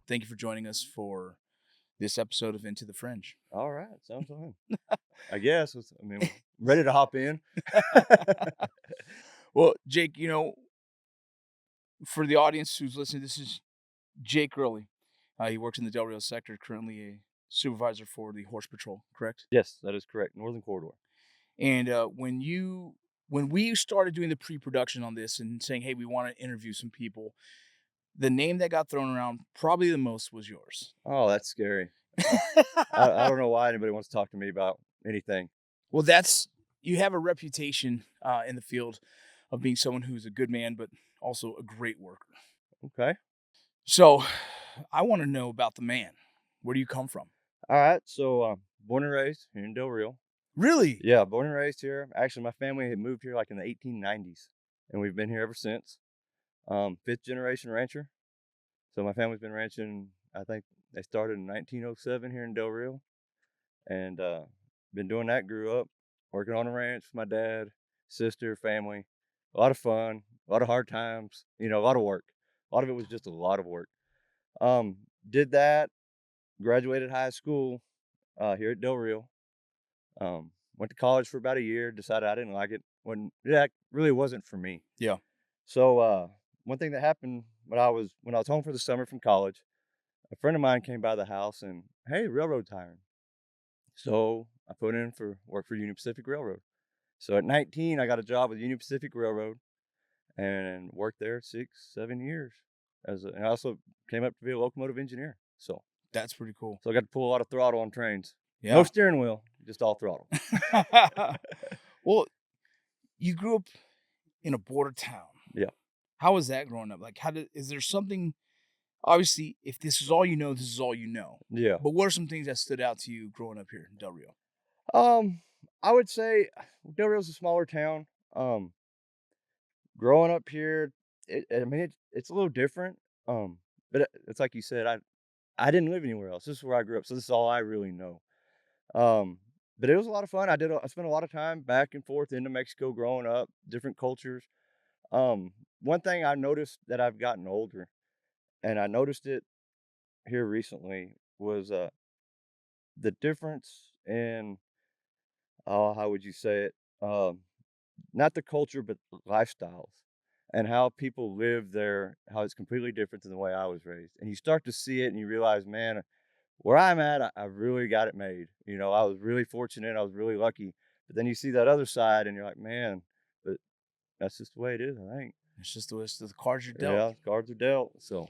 Thank you for joining us for this episode of Into the Fringe. All right, sounds fun. I guess. Ready to hop in. Well, Jake, for the audience who's listening, this is Jake Gurly. He works in the Del Rio sector, currently a supervisor for the Horse Patrol, correct? Yes, that is correct. Northern Corridor. And when we started doing the pre-production on this and saying, hey, we want to interview some people, the name that got thrown around probably the most was yours. Oh, that's scary. I don't know why anybody wants to talk to me about anything. Well, you have a reputation in the field of being someone who's a good man, but also a great worker. Okay. So I want to know about the man. Where do you come from? All right. So, born and raised here in Del Rio. Really? Yeah, born and raised here. Actually, my family had moved here like in the 1890s, and we've been here ever since. Fifth generation rancher. So my family's been ranching. I think they started in 1907 here in Del Rio, and been doing that. Grew up working on a ranch with my dad, sister, family. A lot of fun, a lot of hard times. A lot of work. A lot of it was just a lot of work. Did that. Graduated high school here at Del Rio. Went to college for about a year. Decided I didn't like it. It really wasn't for me. Yeah. So one thing that happened when I was home for the summer from college, a friend of mine came by the house and, hey, railroad tiring. So I put in for work for Union Pacific Railroad. So at 19, I got a job with Union Pacific Railroad and worked there 6-7 years. And I also came up to be a locomotive engineer. So that's pretty cool. So I got to pull a lot of throttle on trains. Yeah. No steering wheel, just all throttle. Well, you grew up in a border town. Yeah. How was that growing up? Like, is there something, obviously, if this is all you know, this is all you know. Yeah. But what are some things that stood out to you growing up here in Del Rio? I would say Del Rio's a smaller town. Growing up here, it's a little different. But it's like you said, I didn't live anywhere else. This is where I grew up, so this is all I really know. But it was a lot of fun. I spent a lot of time back and forth into Mexico growing up, different cultures. One thing I noticed that I've gotten older, and I noticed it here recently, was the difference in, how would you say it? Not the culture, but lifestyles and how people live there, how it's completely different than the way I was raised. And you start to see it and you realize, man, where I'm at, I really got it made. I was really fortunate. I was really lucky. But then you see that other side and you're like, man, but that's just the way it is, I think. It's just the way the cards are dealt. Yeah, cards are dealt. So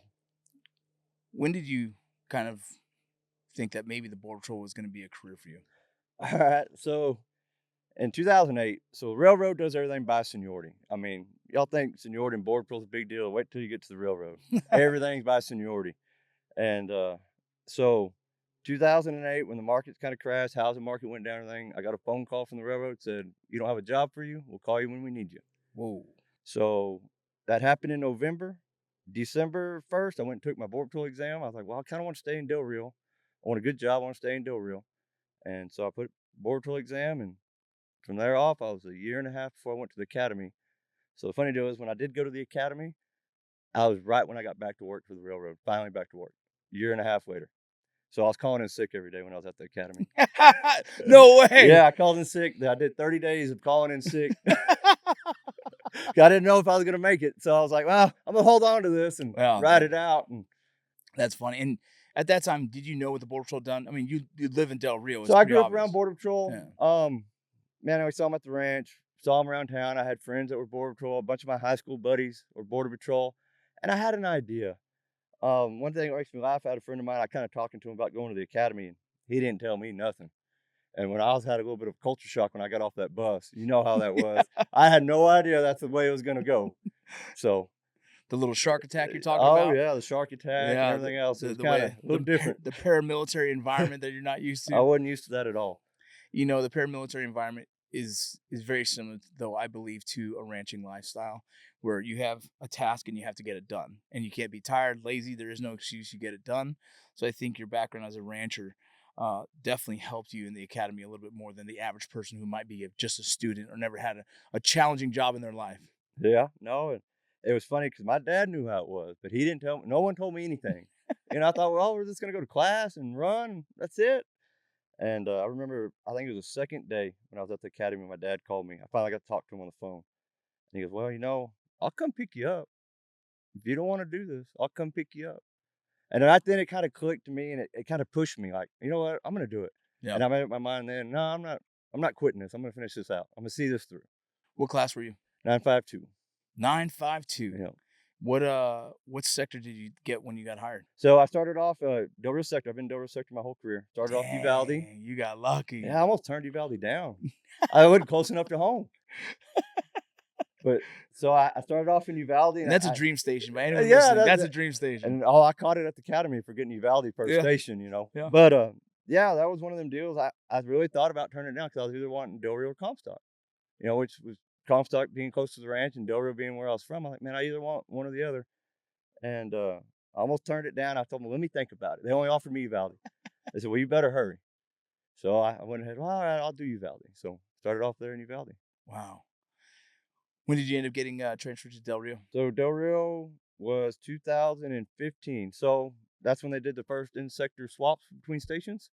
when did you kind of think that maybe the Border Patrol was going to be a career for you? All right. So in 2008, so railroad does everything by seniority. I mean, y'all think seniority and Border Patrol is a big deal. Wait till you get to the railroad. Everything's by seniority. And so 2008, when the markets kind of crashed, housing market went down and everything, I got a phone call from the railroad, said, you don't have a job for you. We'll call you when we need you. Whoa. So that happened in November. December 1st, I went and took my Border Patrol exam. I was like, well, I kind of want to stay in Del Rio. I want a good job. I want to stay in Del Rio. And so I put Border Patrol exam, and from there off, I was a year and a half before I went to the academy. So the funny deal is when I did go to the academy, I was right when I got back to work for the railroad, finally back to work, year and a half later. So I was calling in sick every day when I was at the academy. No way. Yeah, I called in sick. I did 30 days of calling in sick. I didn't know if I was going to make it. So I was like, well, I'm going to hold on to this and ride it out. And that's funny. And at that time, did you know what the Border Patrol done? I mean, you live in Del Rio. So I grew up around Border Patrol. Yeah. Man, I saw them at the ranch, saw them around town. I had friends that were Border Patrol. A bunch of my high school buddies were Border Patrol. And I had an idea. One thing that makes me laugh, I had a friend of mine, I kind of talking to him about going to the academy, and he didn't tell me nothing. And when I had a little bit of culture shock when I got off that bus, you know how that was. I had no idea that's the way it was going to go. So the little shark attack you're talking about? Oh, yeah, the shark attack and everything else. It was kind of a little different. The paramilitary environment that you're not used to. I wasn't used to that at all. The paramilitary environment is very similar, though, I believe, to a ranching lifestyle where you have a task and you have to get it done. And you can't be tired, lazy. There is no excuse. You get it done. So I think your background as a rancher definitely helped you in the academy a little bit more than the average person who might be just a student or never had a challenging job in their life. Yeah, no. it was funny because my dad knew how it was, but he didn't tell me. No one told me anything. I thought, well, we're just gonna go to class and run. That's it. And I remember, I think it was the second day when I was at the academy. My dad called me. I finally got to talk to him on the phone. And he goes, "Well, I'll come pick you up if you don't want to do this. I'll come pick you up." And right then it kind of clicked to me, and it kind of pushed me. Like, you know what? I'm gonna do it. Yeah. And I made up my mind then. No, I'm not. I'm not quitting this. I'm gonna finish this out. I'm gonna see this through. What class were you? 952. 952. Yeah. What sector did you get when you got hired? So I started off Del Rio sector. I've been Del Rio sector my whole career. Started off Uvalde. Dang, you got lucky. Yeah, I almost turned Uvalde down. I wasn't close enough to home. But so I started off in Uvalde, And and that's a dream station, man. Anyone yeah, listening, that- that's a that- dream station. and I caught it at the academy for getting Uvalde per Yeah. station, Yeah. But yeah, that was one of them deals. I really thought about turning it down because I was either wanting Del Rio or Comstock, which was Comstock being close to the ranch and Del Rio being where I was from. I'm like, man, I either want one or the other. And I almost turned it down. I told them, let me think about it. They only offered me Uvalde. They said, well, you better hurry. So I went ahead, well, all right, I'll do Uvalde. So started off there in Uvalde. Wow. When did you end up getting transferred to Del Rio? So Del Rio was 2015. So that's when they did the first in-sector swaps between stations.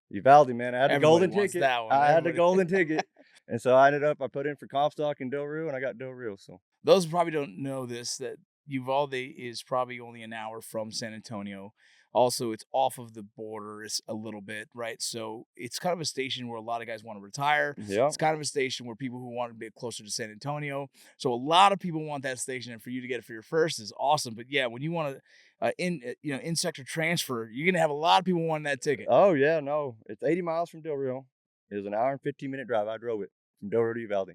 Uvalde, man, I had the Everybody golden wants ticket. that one. I had the Everybody- golden ticket. And so I put in for Comstock and Del Rio, and I got Del Rio. So Those who probably don't know this, that Uvalde is probably only an hour from San Antonio. Also, it's off of the border a little bit, right? So it's kind of a station where a lot of guys want to retire. yeah. It's kind of a station where people who want to be closer to San Antonio. So a lot of people want that station, and for you to get it for your first is awesome. But yeah, when you want to in sector transfer, you're gonna have a lot of people wanting that ticket. Oh yeah, no. It's 80 miles from Del Rio. It was an hour and 15-minute drive. I drove it from Del Rio to Uvalde.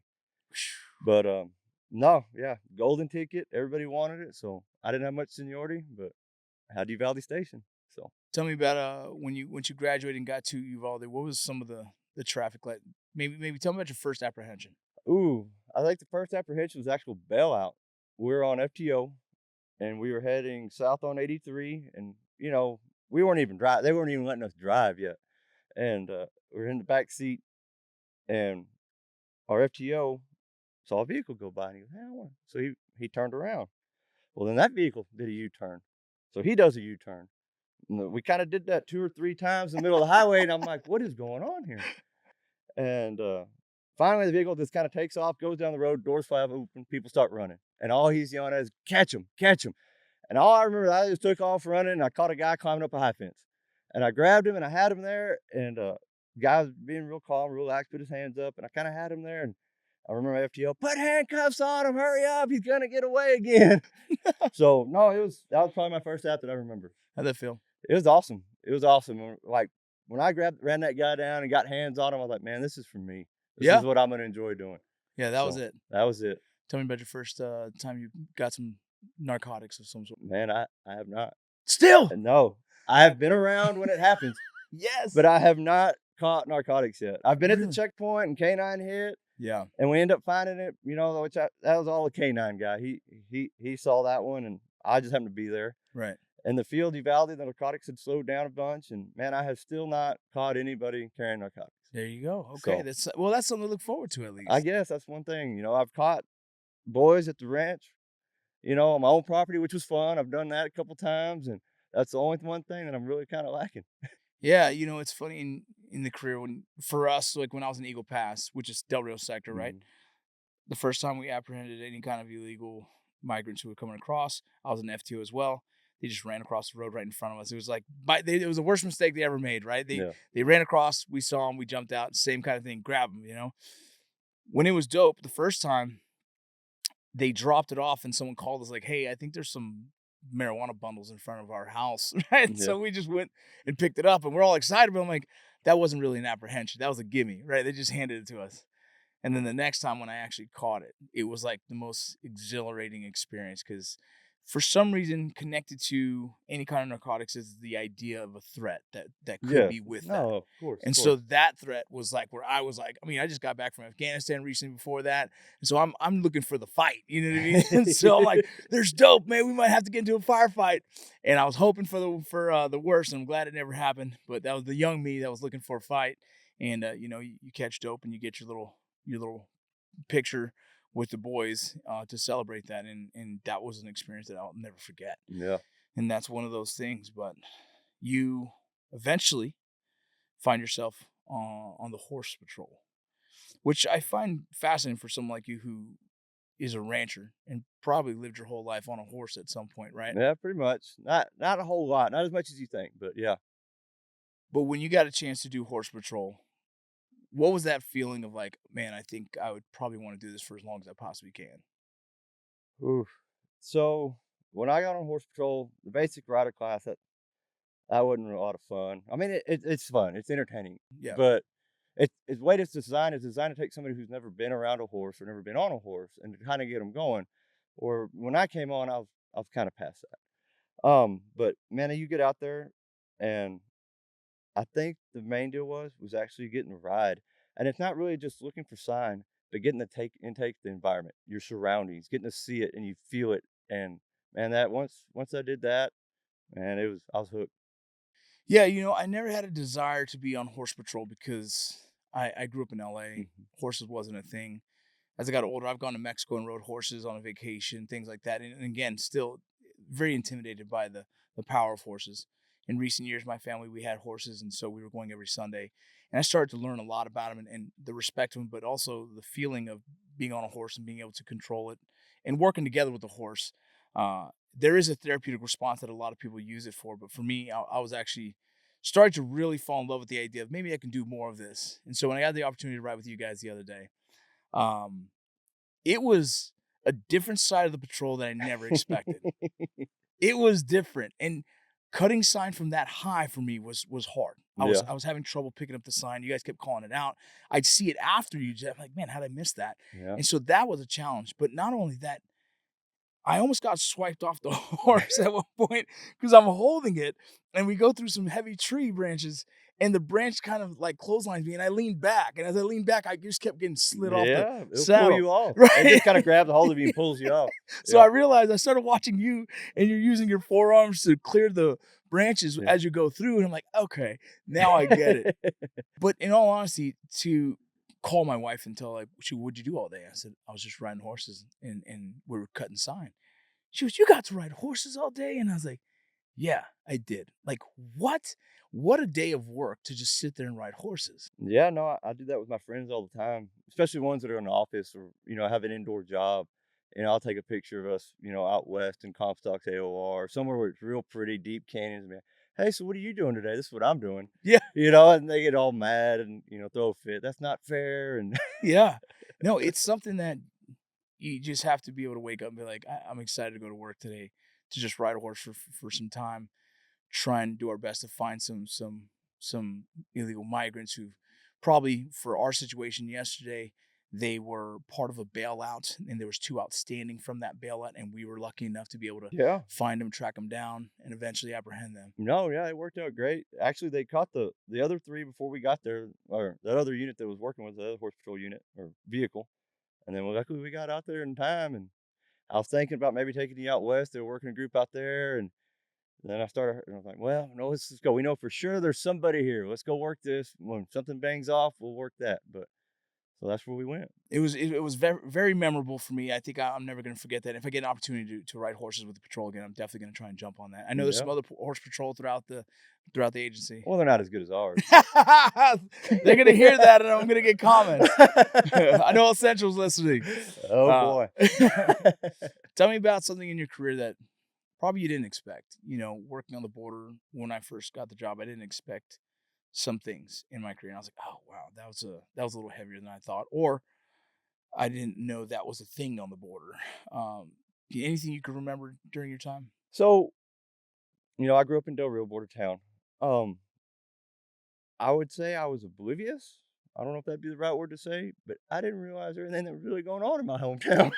But no, yeah, golden ticket. Everybody wanted it, so I didn't have much seniority, but I had Uvalde Station. So Tell me about once you graduated and got to Uvalde, what was some of the traffic like? Maybe tell me about your first apprehension. ooh, I think the first apprehension was actual bailout. We were on FTO and we were heading south on 83, and we weren't even drive. They weren't even letting us drive yet, and we were in the back seat, and our FTO saw a vehicle go by, and he goes, "Hey, I want." So he turned around. Well, then that vehicle did a U-turn, so he does a U-turn. We kind of did that 2 or 3 times in the middle of the highway, and I'm like, "What is going on here?" And finally, the vehicle just kind of takes off, goes down the road, doors fly open, people start running, and all he's yelling at is, "Catch him, catch him!" And all I remember, I just took off running, and I caught a guy climbing up a high fence, and I grabbed him, and I had him there, and the guy was being real calm, real relaxed, put his hands up, and I kind of had him there, and I remember FTO, "Put handcuffs on him, hurry up, he's gonna get away again." So no, that was probably my first app that I remember. How'd that feel? It was awesome. It was awesome. Like when I ran that guy down and got hands on him, I was like, man, this is for me. This Yeah. is what I'm gonna enjoy doing. Yeah, that was So, it. That was it. Tell me about your first time you got some narcotics of some sort. Man, I have not. Still, No, I have been around when it happens, yes, but I have not caught narcotics yet. I've been at Really? the checkpoint and K9 hit, yeah, and we end up finding it. That was all a K9 guy. He saw that one, and I just happened to be there. right. In the field, Uvalde, the narcotics had slowed down a bunch, and man, I have still not caught anybody carrying narcotics. There you go. Okay, So- that's something to look forward to at least. I guess that's one thing. I've caught boys at the ranch, on my own property, which was fun. I've done that a couple times, and that's the only one thing that I'm really kind of lacking. Yeah, it's funny in the career for us, like when I was in Eagle Pass, which is Del Rio sector, right? Mhm. The first time we apprehended any kind of illegal migrants who were coming across, I was in FTO as well. They just ran across the road right in front of us. It was like it was the worst mistake they ever made, right? They ran across, we saw them, we jumped out, same kind of thing, grab them, When it was dope, the first time they dropped it off and someone called us like, "Hey, I think there's some marijuana bundles in front of our house," right? Yeah. So we just went and picked it up, and we're all excited. But I'm like, that wasn't really an apprehension. That was a gimme, right? They just handed it to us. And then the next time when I actually caught it, it was like the most exhilarating experience because for some reason connected to any kind of narcotics is the idea of a threat that could be with that. No, of course. And so that threat was like where I was like, I just got back from Afghanistan recently before that. And so I'm looking for the fight, you know what I mean? And so I'm like, there's dope, man. We might have to get into a firefight. And I was hoping for the worst, and I'm glad it never happened. But that was the young me that was looking for a fight. And you catch dope and you get your little picture with the boys to celebrate that, and that was an experience that I'll never forget. Yeah. And that's one of those things. But you eventually find yourself on the horse patrol, which I find fascinating for someone like you who is a rancher and probably lived your whole life on a horse at some point, right? Yeah, pretty much. Not a whole lot, not as much as you think, but yeah. But when you got a chance to do horse patrol, what was that feeling of like, man, I think I would probably want to do this for as long as I possibly can? Oof. So, when I got on horse patrol, the basic rider class, that wasn't a lot of fun. I mean, it's fun, it's entertaining, Yeah. but it's the way it's designed is designed to take somebody who's never been around a horse or never been on a horse and to kinda get them going. Or when I came on, I was kinda past that. But man, you get out there, and I think the main deal was actually getting to ride, and it's not really just looking for sign, but getting to take the environment, your surroundings, getting to see it and you feel it, and man, that once I did that, man, I was hooked. Yeah, I never had a desire to be on horse patrol because I grew up in LA. Mhm. Horses wasn't a thing. As I got older, I've gone to Mexico and rode horses on a vacation, things like that. And again, still very intimidated by the power of horses. In recent years, my family, we had horses, and so we were going every Sunday. And I started to learn a lot about them and the respect of them, but also the feeling of being on a horse and being able to control it and working together with the horse. There is a therapeutic response that a lot of people use it for, but for me, I was actually started to really fall in love with the idea of maybe I can do more of this. And so when I got the opportunity to ride with you guys the other day, um, it was a different side of the patrol that I never expected. It was different, and cutting sign from that high for me was hard. I was Yeah, I was having trouble picking up the sign. You guys kept calling it out. I'd see it after you, Jeff. Like, man, how did I miss that? yeah. And so that was a challenge. But not only that, I almost got swiped off the horse at one point because I'm holding it, and we go through some heavy tree branches, and the branch kind of like clotheslines me, and I leaned back, and as I leaned back, I just kept getting slid off the Yeah, it'll pull saddle, you off. It right? just kinda grabs a hold of you and pulls you off. So Yeah, I realized I started watching you, and you're using your forearms to clear the branches yeah. as you go through, and I'm like, okay, now I get it. But in all honesty, to call my wife and tell her, like, what'd you do all day? I said, I was just riding horses and we were cutting sign. She goes, "You got to ride horses all day?" And I was like, "Yeah, I did." Like, what? What a day of work to just sit there and ride horses. Yeah, no, I do that with my friends all the time, especially ones that are in the office or, have an indoor job. And I'll take a picture of us, out west in Comstock's AOR, somewhere where it's real pretty, deep canyons, man. Hey, so what are you doing today? This is what I'm doing. Yeah, And they get all mad and, throw a fit. That's not fair. And yeah. No, it's something that you just have to be able to wake up and be like, I'm excited to go to work today to just ride a horse for some time, try and do our best to find some illegal migrants who probably for our situation yesterday they were part of a bailout and there was two outstanding from that bailout and we were lucky enough to be able to yeah, find them, track them down, and eventually apprehend them. no, yeah, it worked out great. Actually, they caught the other three before we got there, or that other unit that was working with the other horse patrol unit or vehicle. And then luckily we got out there in time. And I was thinking about maybe taking you out west. They were working a group out there, and then I was like, well, no, let's just go. We know for sure there's somebody here. Let's go work this. When something bangs off, we'll work that. But so that's where we went. It was very very memorable for me. I think I'm never going to forget that. If I get an opportunity to ride horses with the patrol again, I'm definitely going to try and jump on that. I know there's some Yeah. other horse patrol throughout the agency. Well, they're not as good as ours. They're gonna hear that, and I'm gonna get comments. I know Essential's listening. Oh Uh, boy. Tell me about something in your career that probably you didn't expect. Working on the border when I first got the job, I didn't expect some things in my career. And I was like, oh wow, that was a little heavier than I thought, or I didn't know that was a thing on the border. Anything you can remember during your time? So, I grew up in Del Rio, border town. Um, I would say I was oblivious. I don't know if that'd be the right word to say, but I didn't realize everything that was really going on in my hometown.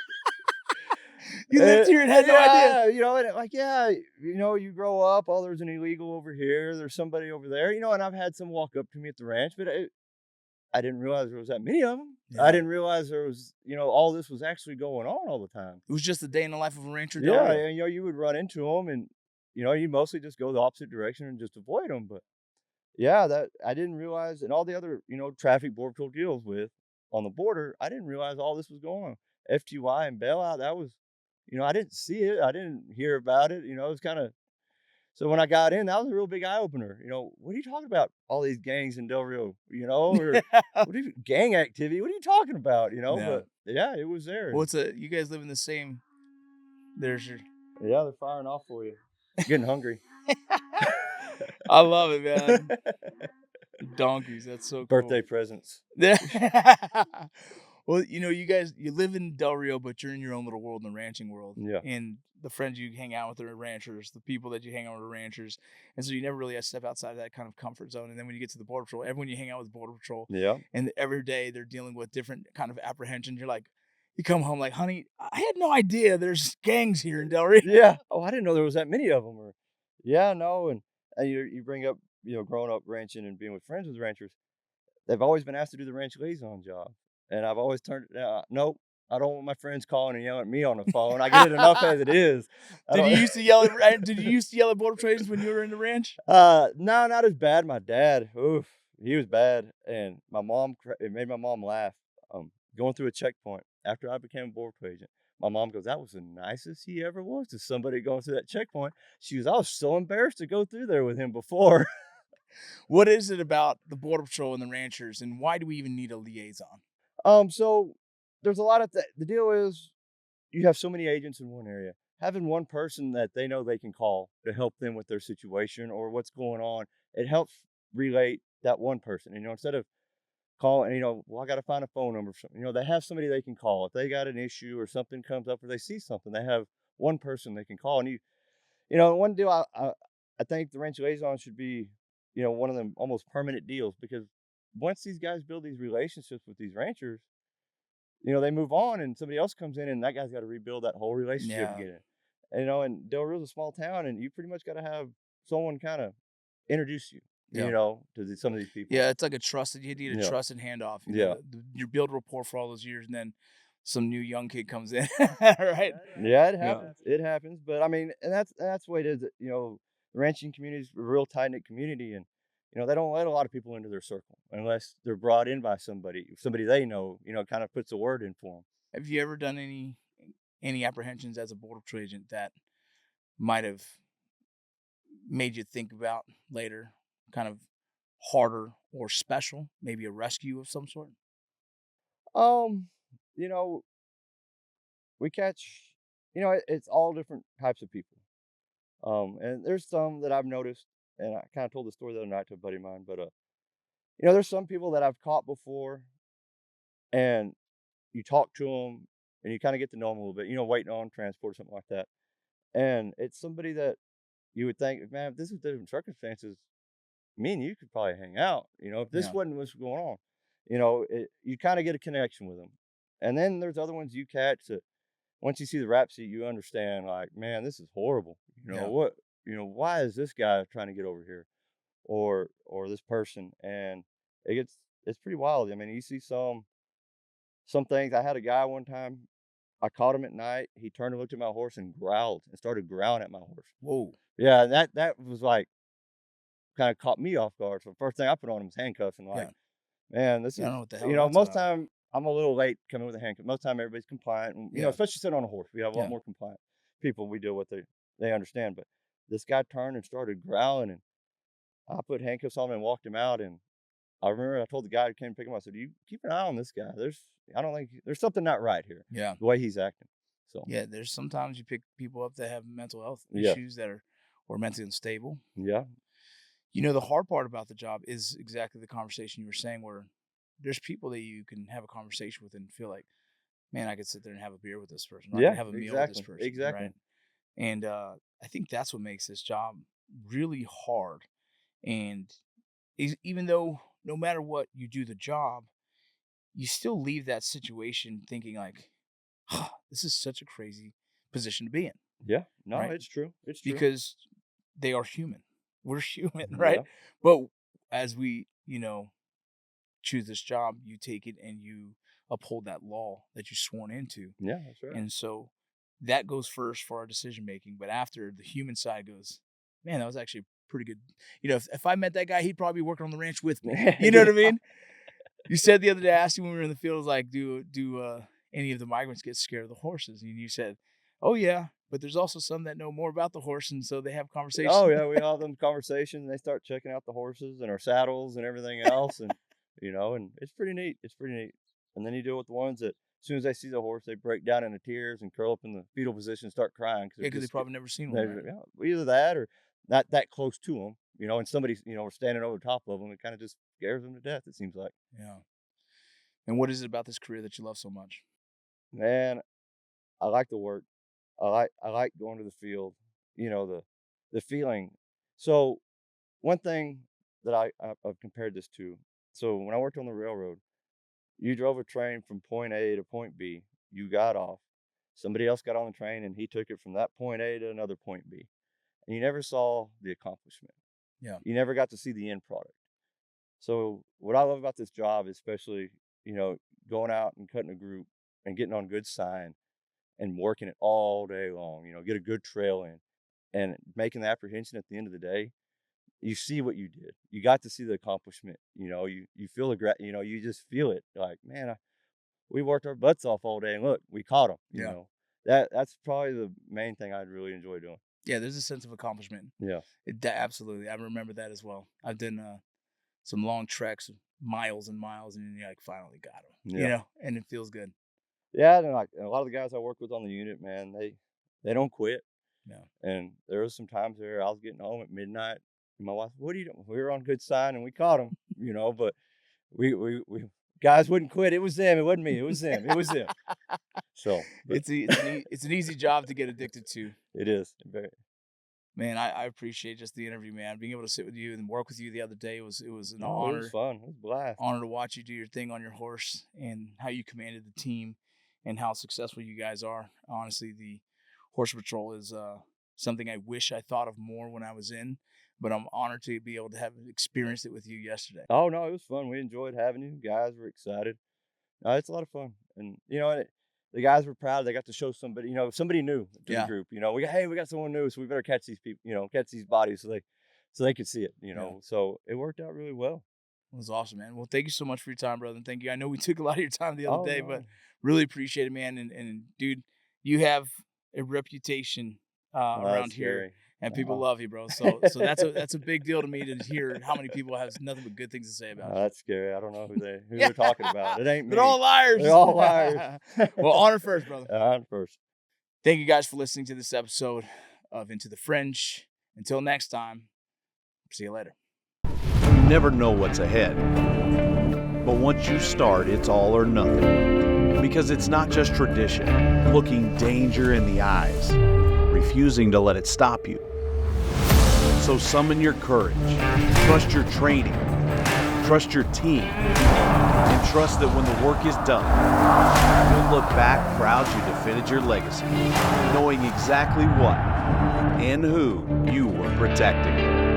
You lived here and had no idea. Yeah, and like, yeah, you grow up, oh, there's an illegal over here, there's somebody over there, and I've had some walk up to me at the ranch, but I didn't realize there was that many of them. I Yeah, didn't realize there was, all this was actually going on all the time. it was just a day in the life of a rancher in Del Yeah, Rio. and you would run into them, and you mostly just go the opposite direction and just avoid them. But yeah, that I didn't realize, and all the other traffic border patrol deals with on the border, I didn't realize all this was going on. FTY and bailout, that was, I didn't see it. I didn't hear about it. It was kind of, so when I got in, that was a real big eye opener. What are you talking about? All these gangs in Del Rio, or what are you, gang activity? What are you talking about? Yeah. But yeah, it was there. Well, And you guys live in the same. There's your. yeah, they're firing off for you. Getting hungry. I love it, man. Donkeys. That's so cool. Birthday presents. Well, you live in Del Rio, but you're in your own little world in the ranching world. Yeah. And the friends you hang out with are ranchers, the people that you hang out with are ranchers. And so you never really have to step outside of that kind of comfort zone. And then when you get to the Border Patrol, everyone you hang out with Border Patrol, Yeah. and every day they're dealing with different kind of apprehensions. You're like, you come home like, honey, I had no idea there's gangs here in Del Rio. Yeah. Oh, I didn't know there was that many of them. Or, yeah, no. And you bring up, growing up ranching and being with friends with ranchers. They've always been asked to do the ranch liaison job, and I've always turned it down. Nope, I don't want my friends calling and yelling at me on the phone. I get it enough as it is. Did you used to yell at Did you used to yell at Border Patrol agents when you were in the ranch? No, not as bad. My dad, oof, he was bad, and my mom, it made my mom laugh. Going through a checkpoint after I became a Border Patrol agent, my mom goes, "That was the nicest he ever was to somebody going through that checkpoint." She goes, "I was so embarrassed to go through there with him before." What is it about the Border Patrol and the ranchers, and why do we even need a liaison? So there's a lot of the deal is you have so many agents in one area. Having one person that they know they can call to help them with their situation or what's going on, it helps relate that one person. Instead of calling, well, I got to find a phone number. They have somebody they can call if they got an issue or something comes up or they see something. They have one person they can call, and one deal I think the ranch liaison should be, one of them almost permanent deals because once these guys build these relationships with these ranchers, they move on and somebody else comes in and that guy's got to rebuild that whole relationship Yeah. again. And Del Rio's a small town and you pretty much got to have someone kind of introduce you, Yeah. to some of these people. Yeah, it's like you need a Yeah. trusted handoff. Yeah. You build rapport for all those years, and then some new young kid comes in, right? Yeah, it Yeah. happens. It happens. But I mean, and that's the way it is. The ranching community is a real tight knit community, and they don't let a lot of people into their circle unless they're brought in by somebody they know. Kind of puts a word in for them. Have you ever done any apprehensions as a Border Patrol agent that might have made you think about later, kind of harder or special, maybe a rescue of some sort? Um, you know, we catch, it's all different types of people. And there's some that I've noticed, and I kind of told the story the other night to a buddy of mine, but there's some people that I've caught before, and you talk to them, and you kind of get to know them a little bit, waiting on transport or something like that. And it's somebody that you would think, man, if this was different circumstances, me and you could probably hang out. If this Yeah. wasn't what's going on, you kind of get a connection with them. And then there's other ones you catch that once you see the rap sheet, you understand, like, man, this is horrible. Yeah. Why is this guy trying to get over here, or this person? And it's pretty wild. I mean, you see some things. I had a guy one time. I caught him at night. He turned and looked at my horse and growled and started growling at my horse. Whoa. Yeah, and that was like kind of caught me off guard. So the first thing I put on him was handcuffs and like, Yeah. man, this Yeah, I is don't know what the hell that's most about. time I'm a little late coming with a handcuff. Most time everybody's compliant, and Yeah. especially sitting on a horse, we have a lot Yeah. more compliant people we deal with. They understand, but this guy turned and started growling, and I put handcuffs on him and walked him out. And I remember I told the guy who came to pick him up, I said, "You keep an eye on this guy. I don't think there's something not right here. Yeah. The way he's acting." So Yeah, there's sometimes you pick people up that have mental health Yeah. issues that are or mentally unstable. yeah, The hard part about the job is exactly the conversation you were saying where there's people that you can have a conversation with and feel like, man, I could sit there and have a beer with this person. Or I yeah, could have a meal with this person. exactly. Right. And I think that's what makes this job really hard. And even though no matter what you do the job, you still leave that situation thinking like, this is such a crazy position to be in. Yeah, no, Right. it's true. It's true. Because they are human. We're human, right? Yeah. But as we, choose this job, you take it and you uphold that law that you sworn into. Yeah, that's right. And so that goes first for our decision making. But after the human side goes, man, that was actually pretty good. If I met that guy, he'd probably be working on the ranch with me. You know what I mean? You said the other day, I asked you when we were in the field, like, do any of the migrants get scared of the horses. And you said, oh, yeah, but there's also some that know more about the horse. And so they have conversations. Oh, yeah, we have them conversations, they start checking out the horses and our saddles and everything else, and, and it's pretty neat, and then you deal with the ones that as soon as they see the horse, they break down into tears and curl up in the fetal position and start crying. Yeah, because they've probably never seen one. Right? Yeah, either that or not that close to them, and somebody's, we're standing over the top of them, it kind of just scares them to death, it seems like. Yeah. And what is it about this career that you love so much? Man, I like the work. I like going to the field, the feeling. So one thing that I've compared this to, so when I worked on the railroad, you drove a train from point A to point B, you got off, somebody else got on the train and he took it from that point A to another point B, and you never saw the accomplishment. Yeah. You never got to see the end product. So what I love about this job, especially, going out and cutting a group and getting on good sign and working it all day long, get a good trail in and making the apprehension at the end of the day, you see what you did. You got to see the accomplishment. You feel you just feel it like, man, we worked our butts off all day and look, we caught them. Yeah. That's probably the main thing I'd really enjoy doing. Yeah, there's a sense of accomplishment. Yeah. Absolutely. I remember that as well. I've done some long treks, miles and miles, and then you finally got them, and it feels good. Yeah, and like a lot of the guys I work with on the unit, man, they don't quit. Yeah. And there was some times there I was getting home at midnight, and my wife, what are you doing? We were on good sign and we caught them, but we guys wouldn't quit. It was them. It wasn't me. It was them. It was them. So it's an easy job to get addicted to. It is. Very. Man, I appreciate just the interview, man. Being able to sit with you and work with you the other day was an honor. It was fun. It was a blast. Honor to watch you do your thing on your horse and how you commanded the team and how successful you guys are. Honestly, the Horse Patrol is something I wish I thought of more when I was in, but I'm honored to be able to have experienced it with you yesterday. Oh, no, it was fun. We enjoyed having you. Guys were excited. It's a lot of fun. And, the guys were proud. They got to show somebody, somebody new to the group. We got someone new, so we better catch these people, catch these bodies so they could see it, So it worked out really well. It was awesome, man. Well, thank you so much for your time, brother. And thank you. I know we took a lot of your time the other day, but really appreciate it, man. And dude, you have a reputation around here, and people love you, bro. So that's a big deal to me to hear how many people have nothing but good things to say about you. That's scary. I don't know who they're talking about. It ain't me. They're all liars. They're all liars. Well, honor first, brother. Honor first. Thank you guys for listening to this episode of Into the Fringe. Until next time, see you later. You never know what's ahead, but once you start, it's all or nothing. Because it's not just tradition, looking danger in the eyes, refusing to let it stop you. So summon your courage, trust your training, trust your team, and trust that when the work is done, you'll look back proud you defended your legacy, knowing exactly what and who you were protecting.